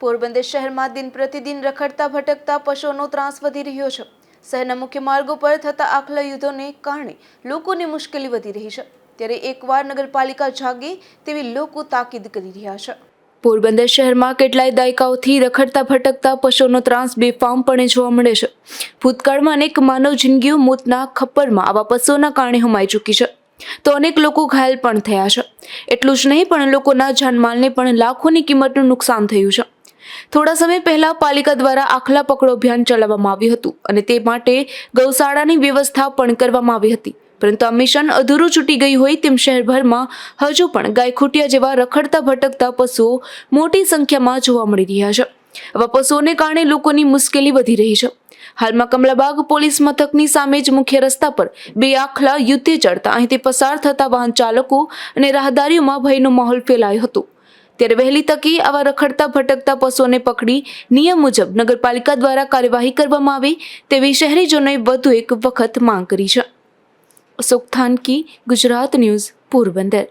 પોરબંદર શહેરમાં દિન પ્રતિદિન રખડતા ભટકતા પશુઓનો ત્રાસ વધી રહ્યો છે। શહેરના મુખ્ય માર્ગો પર થતા આખલા યુદ્ધોને કારણે લોકોની મુશ્કેલી વધી રહી છે, ત્યારે એકવાર નગરપાલિકા જાગે તેવી લોકો તાકીદ કરી રહ્યા છે। પોરબંદર શહેરમાં કેટલાય દાયકાઓથી રખડતા ભટકતા પશુઓનો ત્રાસ બેફામપણે જોવા મળે છે। ભૂતકાળમાં અનેક માનવ જિંદગીઓ મોતના ખપ્પરમાં આવા પશુઓના કારણે હોમાઈ ચૂકી છે, તો અનેક લોકો ઘાયલ પણ થયા છે। એટલું જ નહીં પણ લોકોના જાનમાલને પણ લાખોની કિંમતનું નુકસાન થયું છે। થોડા સમય પહેલા પાલિકા દ્વારા આખલા પકડો અભિયાન ચલાવવામાં આવ્યું હતું અને તે માટે ગૌશાળાની વ્યવસ્થા પણ કરવામાં આવી હતી, પરંતુ આ મિશન અધૂરું છૂટી ગયું હોય તેમ શહેરભરમાં હજુ પણ ગાયખુટિયા જેવા રખડતા ભટકતા પશુઓ મોટી સંખ્યામાં જોવા મળી રહ્યા છે। આવા પશુઓને કારણે લોકોની મુશ્કેલી વધી રહી છે। હાલમાં કમલાબાગ પોલીસ મથકની સામે જ મુખ્ય રસ્તા પર બે આખલા યુદ્ધે ચડતા અહીંથી પસાર થતા વાહન ચાલકો અને રાહદારીઓમાં ભયનો માહોલ ફેલાયો હતો। ત્યારે વહેલી તકે આવા રખડતા ભટકતા પશુઓને પકડી નિયમ મુજબ નગરપાલિકા દ્વારા કાર્યવાહી કરવામાં આવે તેવી શહેરીજનોએ વધુ એક વખત માંગ કરી છે। અશોક થાનકી, ગુજરાત ન્યૂઝ, પોરબંદર।